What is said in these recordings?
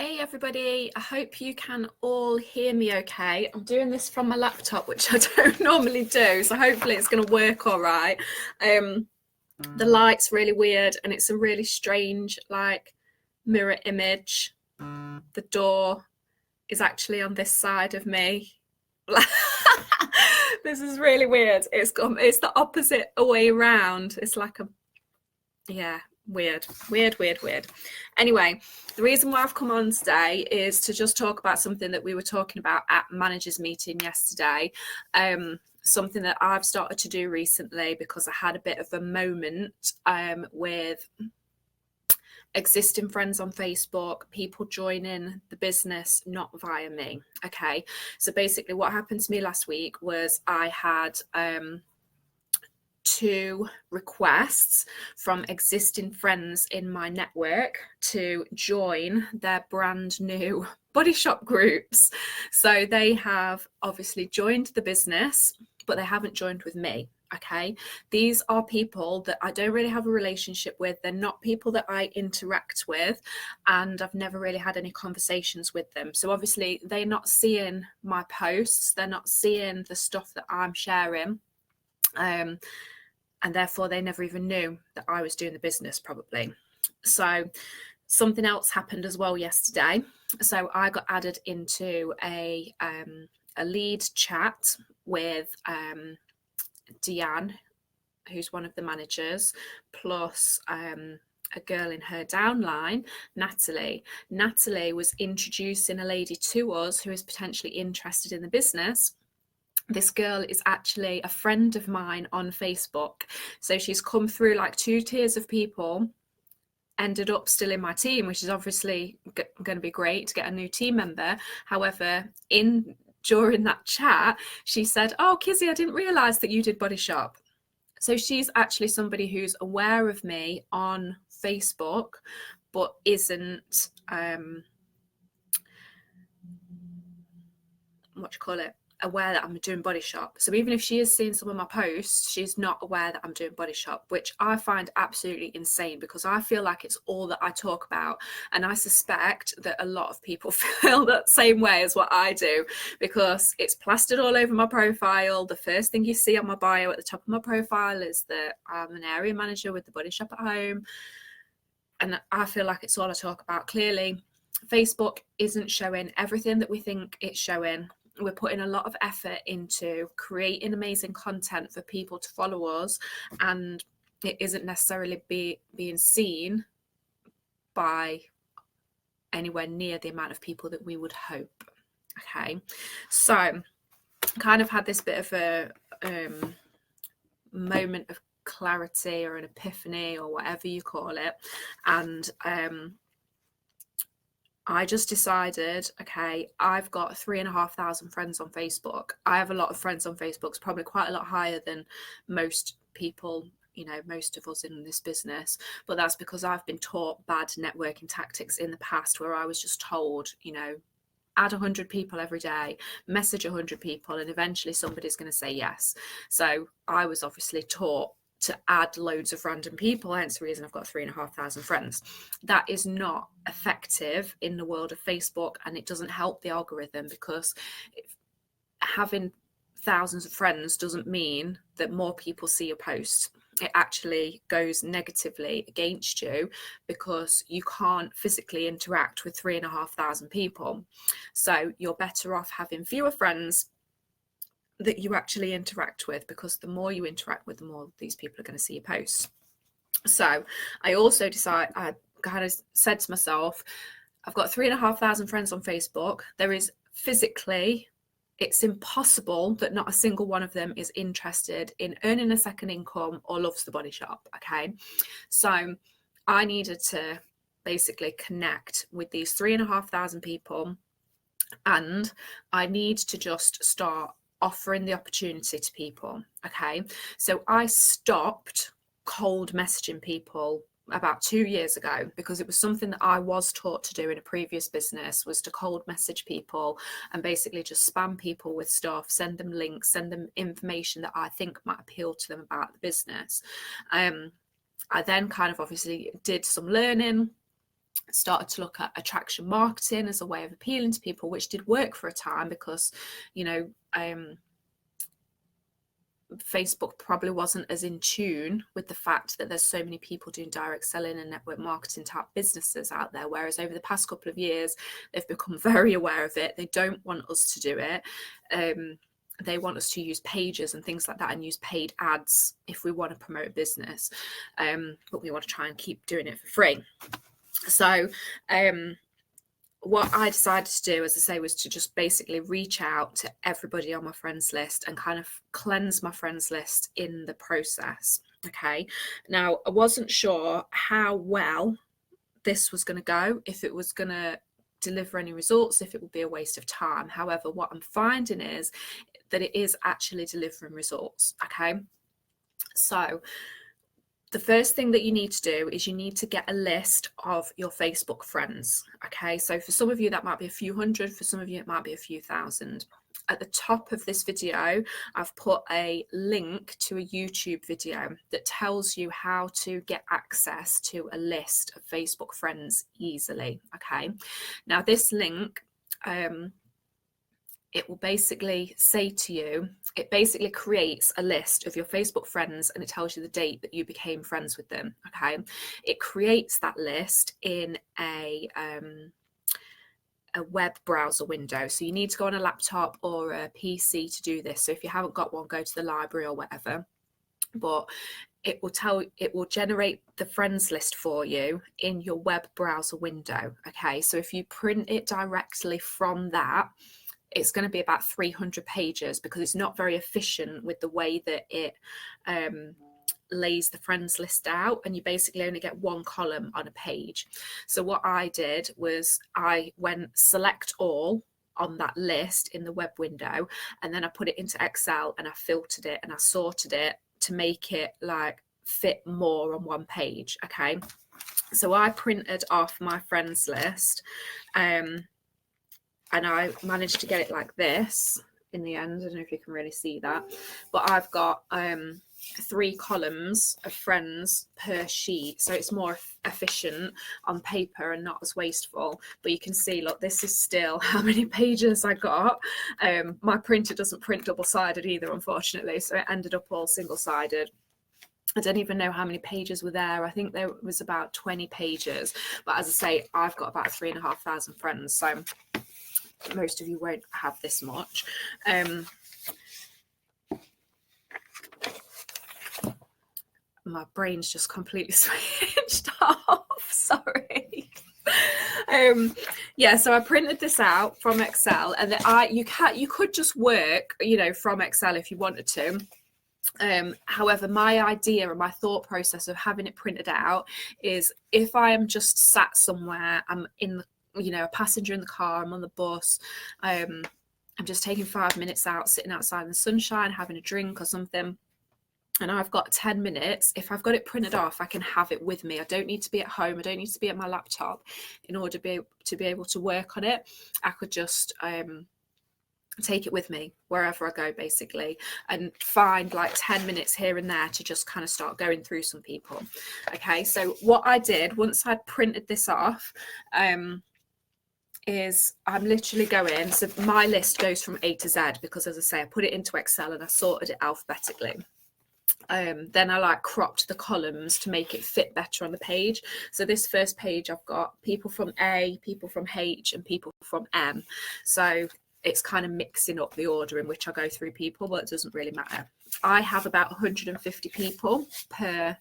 Hey everybody, I hope you can all hear me okay. I'm doing this from my laptop, which I don't normally do, so hopefully it's going to work all right. The light's really weird and it's a really strange mirror image. The door is actually on this side of me. This is really weird. It's the opposite way around. It's like weird. Anyway, the reason why I've come on today is to just talk about something that we were talking about at managers meeting yesterday. Something that I've started to do recently because I had a bit of a moment with existing friends on Facebook, people joining the business not via me. Okay, so basically what happened to me last week was I had two requests from existing friends in my network to join their brand new body shop groups. So they have obviously joined the business, but they haven't joined with me. Okay, these are people that I don't really have a relationship with. They're not people that I interact with, and I've never really had any conversations with them. So obviously they're not seeing my posts, they're not seeing the stuff that I'm sharing. And therefore they never even knew that I was doing the business probably. So something else happened as well yesterday. So I got added into a lead chat with Deanne, who's one of the managers, plus a girl in her downline, Natalie. Natalie was introducing a lady to us who is potentially interested in the business. This girl is actually a friend of mine on Facebook. So she's come through like two tiers of people, ended up still in my team, which is obviously going to be great to get a new team member. However, during that chat, she said, "Oh, Kizzy, I didn't realise that you did Body Shop." So she's actually somebody who's aware of me on Facebook, but isn't, aware that I'm doing Body Shop. So even if she is seeing some of my posts, she's not aware that I'm doing Body Shop, which I find absolutely insane because I feel like it's all that I talk about. And I suspect that a lot of people feel that same way as what I do because it's plastered all over my profile. The first thing you see on my bio at the top of my profile is that I'm an area manager with the Body Shop at home. And I feel like it's all I talk about. Clearly, Facebook isn't showing everything that we think it's showing. We're putting a lot of effort into creating amazing content for people to follow us, and it isn't necessarily being seen by anywhere near the amount of people that we would hope. Okay, so kind of had this bit of a moment of clarity or an epiphany or whatever you call it, and I just decided, okay, I've got 3,500 friends on Facebook. I have a lot of friends on Facebook. It's probably quite a lot higher than most people, most of us in this business. But that's because I've been taught bad networking tactics in the past where I was just told, add 100 people every day, message 100 people, and eventually somebody's going to say yes. So I was obviously taught to add loads of random people, hence the reason I've got 3,500 friends. That is not effective in the world of Facebook, and it doesn't help the algorithm because having thousands of friends doesn't mean that more people see your posts. It actually goes negatively against you because you can't physically interact with 3,500 people. So you're better off having fewer friends that you actually interact with, because the more you interact with, the more these people are going to see your posts. So I also I kind of said to myself, I've got 3,500 friends on Facebook. There is physically, it's impossible that not a single one of them is interested in earning a second income or loves the Body Shop. Okay, so I needed to basically connect with these 3,500 people, and I need to just start offering the opportunity to people. Okay, so I stopped cold messaging people about 2 years ago because it was something that I was taught to do in a previous business, was to cold message people and basically just spam people with stuff, send them links, send them information that I think might appeal to them about the business. I then kind of obviously did some learning, started to look at attraction marketing as a way of appealing to people, which did work for a time because, you know, Facebook probably wasn't as in tune with the fact that there's so many people doing direct selling and network marketing type businesses out there, whereas over the past couple of years they've become very aware of it. They don't want us to do it. They want us to use pages and things like that and use paid ads if we want to promote a business, but we want to try and keep doing it for free. So what I decided to do, as I say, was to just basically reach out to everybody on my friends list and kind of cleanse my friends list in the process. Okay. Now, I wasn't sure how well this was going to go, if it was going to deliver any results, if it would be a waste of time. However, what I'm finding is that it is actually delivering results. Okay. So the first thing that you need to do is you need to get a list of your Facebook friends. Okay, so for some of you that might be a few hundred, for some of you it might be a few thousand. At the top of this video, I've put a link to a YouTube video that tells you how to get access to a list of Facebook friends easily. Okay, now this link, it will basically say to you, it basically creates a list of your Facebook friends and it tells you the date that you became friends with them. Okay. It creates that list in a web browser window. So you need to go on a laptop or a PC to do this. So if you haven't got one, go to the library or whatever. But it will generate the friends list for you in your web browser window. Okay. So if you print it directly from that, it's going to be about 300 pages because it's not very efficient with the way that it lays the friends list out, and you basically only get one column on a page. So what I did was I went select all on that list in the web window, and then I put it into Excel and I filtered it and I sorted it to make it like fit more on one page. Okay, so I printed off my friends list, and I managed to get it like this in the end. I don't know if you can really see that, but I've got 3 columns of friends per sheet, so it's more efficient on paper and not as wasteful. But you can see, look, this is still how many pages I got. My printer doesn't print double-sided either, unfortunately, so it ended up all single-sided. I don't even know how many pages were there. I think there was about 20 pages, but as I say, I've got about 3,500 friends, so most of you won't have this much. My brain's just completely switched off. Sorry. Yeah, so I printed this out from Excel, and you could just work, you know, from Excel if you wanted to. However, my idea and my thought process of having it printed out is if I am just sat somewhere, I'm in the, you know, a passenger in the car, I'm on the bus, I'm just taking 5 minutes out, sitting outside in the sunshine, having a drink or something, and I've got 10 minutes, if I've got it printed off, I can have it with me. I don't need to be at home. I don't need to be at my laptop in order to be able to work on it. I could just take it with me wherever I go, basically, and find like 10 minutes here and there to just kind of start going through some people. Okay, so what I did once I'd printed this off, is I'm literally going, so my list goes from A to Z because, as I say, I put it into Excel and I sorted it alphabetically. Then I like cropped the columns to make it fit better on the page. So this first page, I've got people from A, people from H, and people from M. So it's kind of mixing up the order in which I go through people, but it doesn't really matter. I have about 150 people per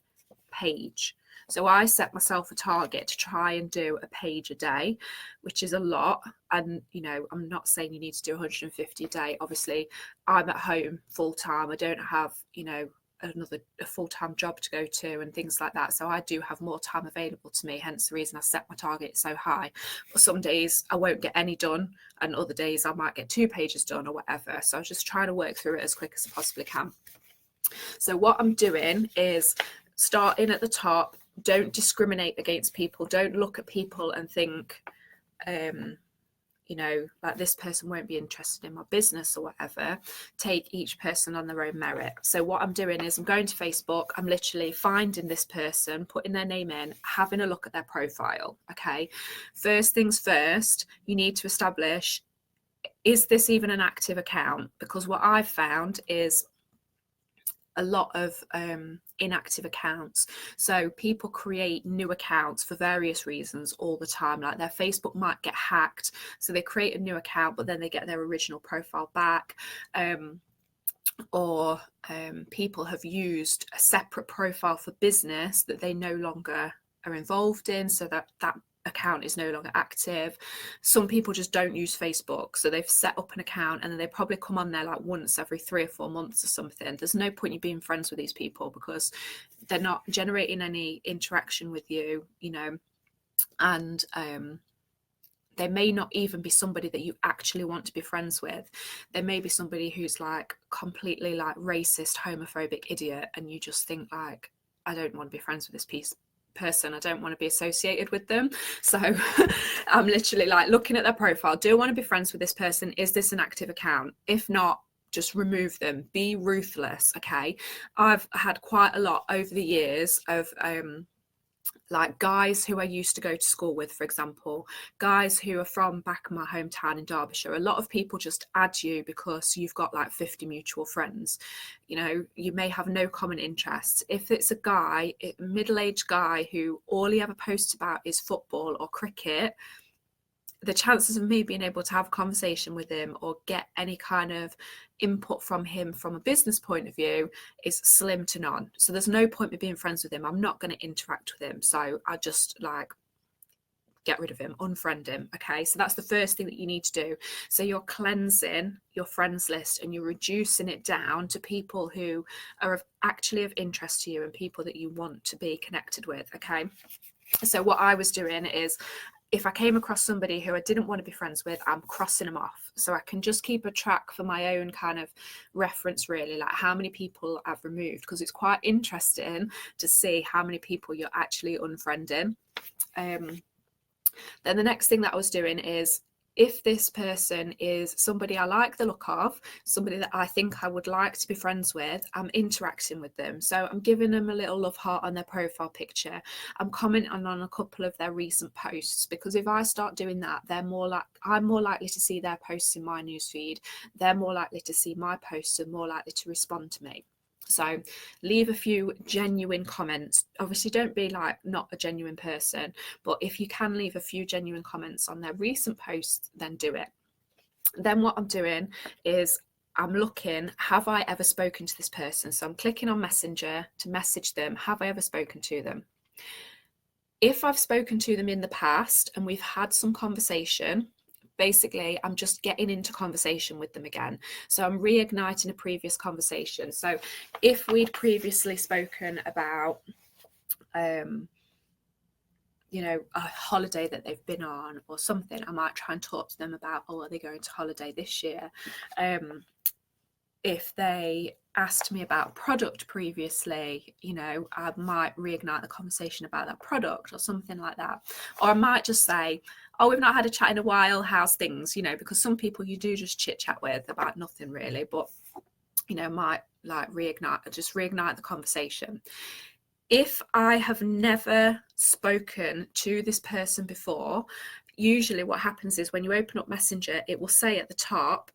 page. So I set myself a target to try and do a page a day, which is a lot. And, you know, I'm not saying you need to do 150 a day. Obviously, I'm at home full time. I don't have, you know, a full-time job to go to and things like that. So I do have more time available to me, hence the reason I set my target so high. But some days I won't get any done, and other days I might get 2 pages done or whatever. So I was just trying to work through it as quick as I possibly can. So what I'm doing is starting at the top. Don't discriminate against people. Don't look at people and think, you know, like this person won't be interested in my business or whatever. Take each person on their own merit. So what I'm doing is I'm going to Facebook, I'm literally finding this person, putting their name in, having a look at their profile. Okay, first things first, you need to establish, is this even an active account? Because what I've found is a lot of inactive accounts. So people create new accounts for various reasons all the time. Like their Facebook might get hacked, so they create a new account, but then they get their original profile back. Or people have used a separate profile for business that they no longer are involved in, so that account is no longer active. Some people just don't use Facebook, so they've set up an account and then they probably come on there like once every 3 or 4 months or something. There's no point in being friends with these people because they're not generating any interaction with you, you know, and they may not even be somebody that you actually want to be friends with. They may be somebody who's like completely like racist, homophobic idiot, and you just think like, I don't want to be friends with this person. I don't want to be associated with them. So I'm literally like looking at their profile. Do I want to be friends with this person? Is this an active account? If not, just remove them. Be ruthless. Okay. I've had quite a lot over the years of like guys who I used to go to school with, for example, guys who are from back in my hometown in Derbyshire. A lot of people just add you because you've got like 50 mutual friends. You know, you may have no common interests. If it's a guy, a middle-aged guy who all he ever posts about is football or cricket, the chances of me being able to have a conversation with him or get any kind of input from him from a business point of view is slim to none. So there's no point in being friends with him. I'm not going to interact with him. So I just like get rid of him, unfriend him. Okay, so that's the first thing that you need to do. So you're cleansing your friends list and you're reducing it down to people who are actually of interest to you and people that you want to be connected with. Okay, so what I was doing is, if I came across somebody who I didn't want to be friends with, I'm crossing them off. So I can just keep a track for my own kind of reference, really, like how many people I've removed, because it's quite interesting to see how many people you're actually unfriending. Then the next thing that I was doing is, if this person is somebody I like the look of, somebody that I think I would like to be friends with, I'm interacting with them. So I'm giving them a little love heart on their profile picture. I'm commenting on a couple of their recent posts, because if I start doing that, I'm more likely to see their posts in my newsfeed. They're more likely to see my posts and more likely to respond to me. So leave a few genuine comments. Obviously, don't be like not a genuine person, but if you can leave a few genuine comments on their recent posts, then do it. Then what I'm doing is I'm looking, have I ever spoken to this person? So I'm clicking on Messenger to message them. Have I ever spoken to them? If I've spoken to them in the past and we've had some conversation, basically I'm just getting into conversation with them again. So I'm reigniting a previous conversation. So if we'd previously spoken about you know, a holiday that they've been on or something, I might try and talk to them about, oh, are they going to holiday this year? If they asked me about product previously, you know, I might reignite the conversation about that product or something like that. Or I might just say, oh, we've not had a chat in a while, how's things? You know, because some people you do just chit chat with about nothing really, but, you know, might like reignite the conversation. If I have never spoken to this person before, usually what happens is when you open up Messenger, it will say at the top,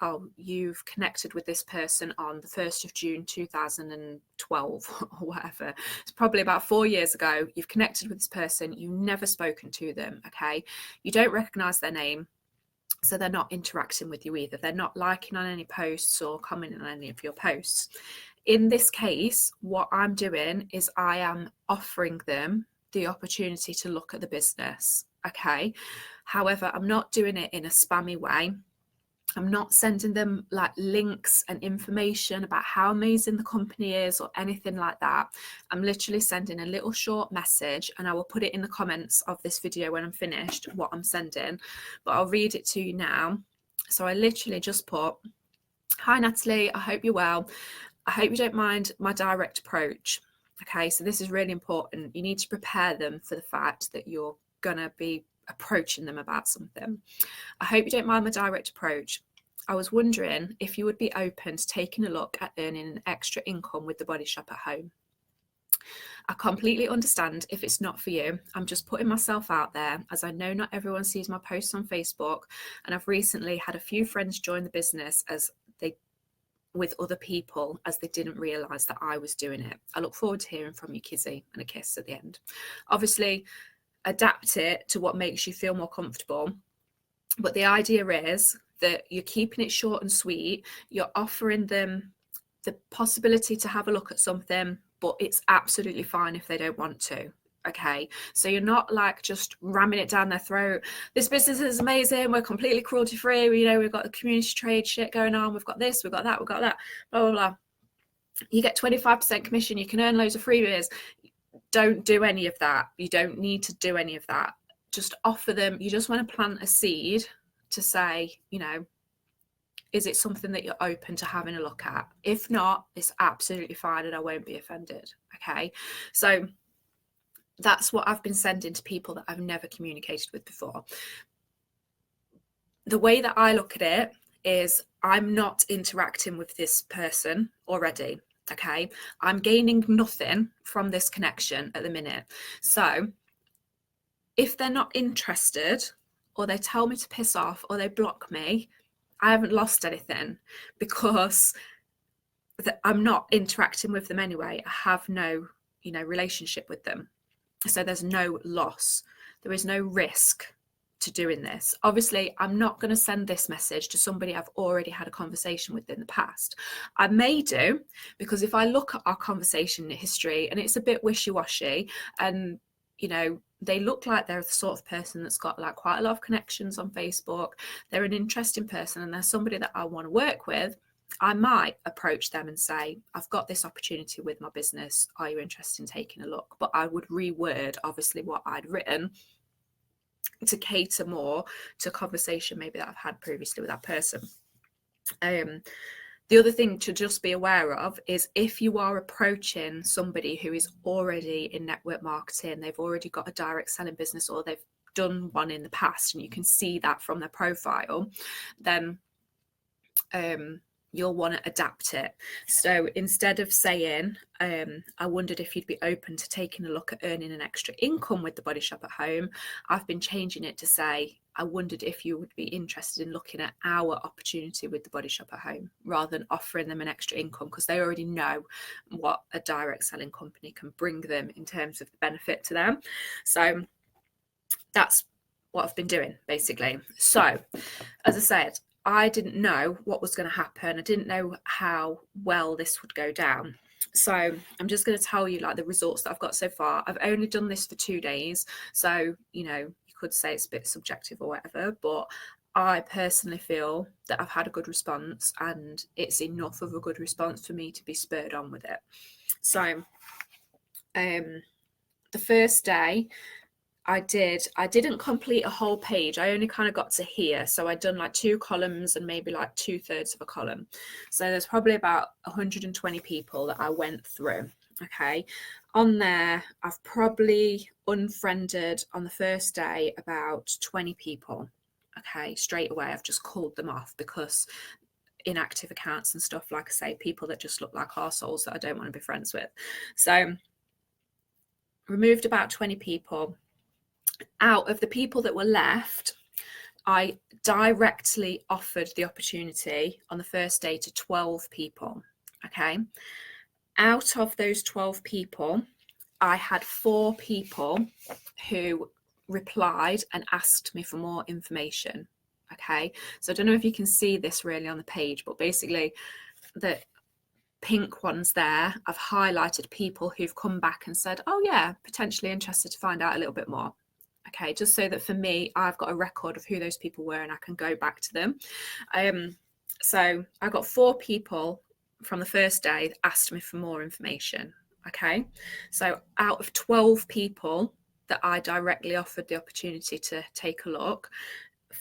oh, you've connected with this person on the 1st of June 2012 or whatever. It's probably about 4 years ago. You've connected with this person. You've never spoken to them, okay? You don't recognise their name, so they're not interacting with you either. They're not liking on any posts or commenting on any of your posts. In this case, what I'm doing is I am offering them the opportunity to look at the business, okay? However, I'm not doing it in a spammy way. I'm not sending them like links and information about how amazing the company is or anything like that. I'm literally sending a little short message, and I will put it in the comments of this video when I'm finished what I'm sending, but I'll read it to you now. So I literally just put, hi Natalie, I hope you're well. I hope you don't mind my direct approach. Okay, so this is really important. You need to prepare them for the fact that you're gonna be approaching them about something. I hope you don't mind my direct approach. I was wondering if you would be open to taking a look at earning an extra income with the Body Shop at home. I completely understand if it's not for you. I'm just putting myself out there, as I know not everyone sees my posts on Facebook, and I've recently had a few friends join the business with other people as they didn't realise that I was doing it. I look forward to hearing from you, Kizzy, and a kiss at the end. Obviously, adapt it to what makes you feel more comfortable. But the idea is that you're keeping it short and sweet. You're offering them the possibility to have a look at something, but it's absolutely fine if they don't want to. Okay, so you're not like just ramming it down their throat. This business is amazing. We're completely cruelty free. We've got the community trade shit going on. We've got this, we've got that, we've got that, blah, blah, blah. You get 25% commission. You can earn loads of freebies. Don't do any of that. You don't need to do any of that. Just offer them. You just want to plant a seed to say, is it something that you're open to having a look at? If not, it's absolutely fine and I won't be offended. Okay, so that's what I've been sending to people that I've never communicated with before. The way that I look at it is I'm not interacting with this person already. Okay, I'm gaining nothing from this connection at the minute. So if they're not interested, or they tell me to piss off, or they block me, I haven't lost anything, because I'm not interacting with them anyway. I have no, relationship with them. So there's no loss. There is no risk to doing this. Obviously, I'm not going to send this message to somebody I've already had a conversation with in the past. I may do, because if I look at our conversation history and it's a bit wishy-washy, and they look like they're the sort of person that's got like quite a lot of connections on Facebook, they're an interesting person, and they're somebody that I want to work with, I might approach them and say, I've got this opportunity with my business. Are you interested in taking a look? But I would reword, obviously, what I'd written to cater more to conversation maybe that I've had previously with that person. The other thing to just be aware of is if you are approaching somebody who is already in network marketing, they've already got a direct selling business, or they've done one in the past, and you can see that from their profile, then you'll want to adapt it. So instead of saying, I wondered if you'd be open to taking a look at earning an extra income with the Body Shop at home, I've been changing it to say, I wondered if you would be interested in looking at our opportunity with the Body Shop at home, rather than offering them an extra income, because they already know what a direct selling company can bring them in terms of the benefit to them. So that's what I've been doing, basically. So as I said, I didn't know what was going to happen. I didn't know how well this would go down. So I'm just going to tell you like the results that I've got so far. I've only done this for 2 days. So, you could say it's a bit subjective or whatever, but I personally feel that I've had a good response, and it's enough of a good response for me to be spurred on with it. So the first day, I didn't complete a whole page. I only kind of got to here. So I'd done like 2 columns and maybe like 2/3 of a column. So there's probably about 120 people that I went through. Okay. On there, I've probably unfriended on the first day about 20 people. Okay. Straight away, I've just called them off, because inactive accounts and stuff, like I say, people that just look like arseholes that I don't want to be friends with. So removed about 20 people. Out of the people that were left, I directly offered the opportunity on the first day to 12 people. Okay. Out of those 12 people, I had 4 people who replied and asked me for more information. Okay. So I don't know if you can see this really on the page, but basically the pink ones there, I've highlighted people who've come back and said, oh yeah, potentially interested to find out a little bit more. Okay, just so that for me, I've got a record of who those people were and I can go back to them. So I got 4 people from the first day that asked me for more information. Okay, so out of 12 people that I directly offered the opportunity to take a look,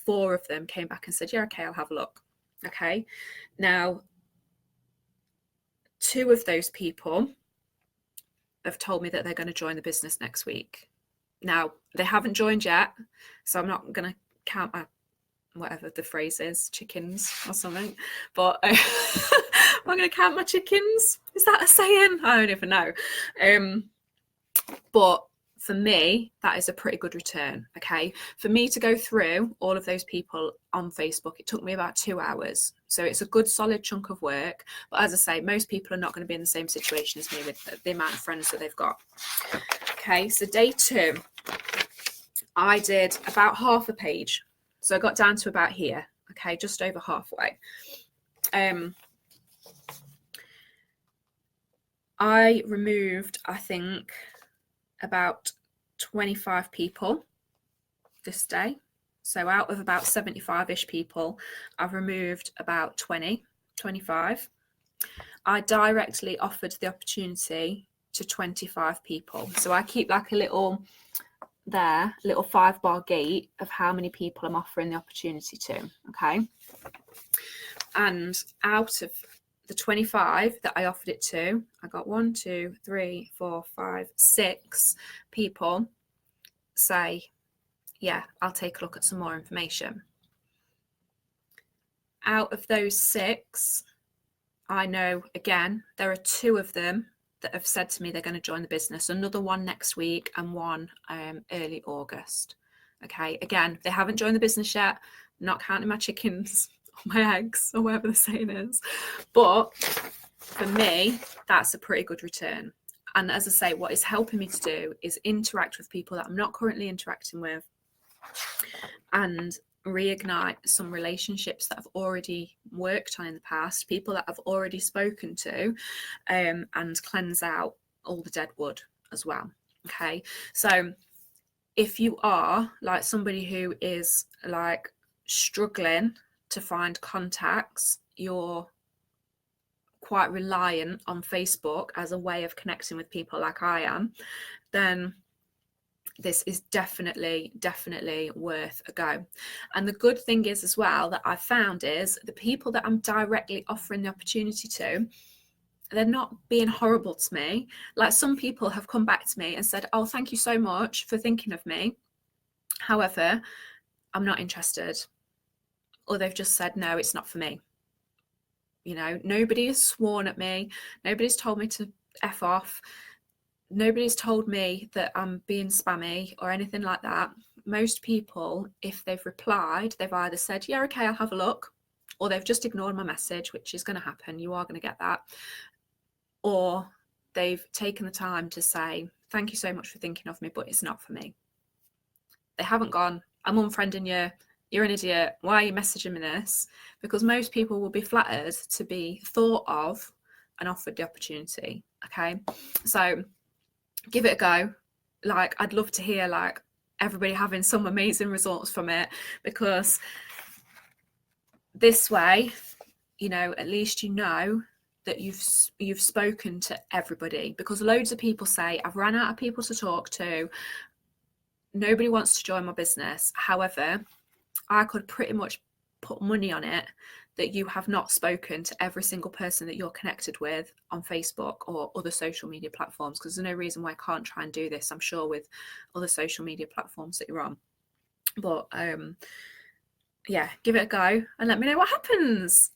4 of them came back and said, yeah, okay, I'll have a look. Okay, now 2 of those people have told me that they're going to join the business next week. Now, they haven't joined yet, So I'm not going to count my, whatever the phrase is, chickens or something, but I'm going to count my chickens. Is that a saying? I don't even know. But for me, that is a pretty good return. Okay. For me to go through all of those people on Facebook, it took me about 2 hours. So it's a good solid chunk of work. But as I say, most people are not going to be in the same situation as me with the amount of friends that they've got. Okay. So day 2, I did about half a page. So I got down to about here. Okay. Just over halfway. I removed, I think, about 25 people this day. So out of about 75-ish people, I've removed about 25. I directly offered the opportunity to 25 people. So I keep like a little 5-bar gate of how many people I'm offering the opportunity to. Okay. And out of the 25 that I offered it to, I got 1, 2, 3, 4, 5, 6 people say, yeah, I'll take a look at some more information. Out of those 6, I know, again, there are 2 of them that have said to me they're going to join the business, another one next week and one early August. Okay, again, they haven't joined the business yet. I'm not counting my chickens or my eggs or whatever the saying is. But for me, that's a pretty good return. And as I say, what it's helping me to do is interact with people that I'm not currently interacting with and reignite some relationships that I've already worked on in the past, people that I've already spoken to, and cleanse out all the dead wood as well. Okay, so if you are like somebody who is like struggling to find contacts, you're quite reliant on Facebook as a way of connecting with people like I am, then this is definitely worth a go. And the good thing is as well that I've found is the people that I'm directly offering the opportunity to, they're not being horrible to me. Like some people have come back to me and said, oh, thank you so much for thinking of me. However, I'm not interested. Or they've just said, no, it's not for me. You know, nobody has sworn at me. Nobody's told me to F off. Nobody's told me that I'm being spammy or anything like that. Most people, if they've replied, they've either said, yeah, okay, I'll have a look, or they've just ignored my message, which is going to happen. You are going to get that. Or they've taken the time to say, thank you so much for thinking of me, but it's not for me. They haven't gone, I'm unfriending you, you're an idiot, why are you messaging me this? Because most people will be flattered to be thought of and offered the opportunity. Okay, so give it a go. Like, I'd love to hear like everybody having some amazing results from it, because this way, you know, at least you know that you've spoken to everybody, because loads of people say, I've run out of people to talk to, nobody wants to join my business. However, I could pretty much put money on it that you have not spoken to every single person that you're connected with on Facebook or other social media platforms, because there's no reason why I can't try and do this, I'm sure, with other social media platforms that you're on. But yeah, give it a go and let me know what happens.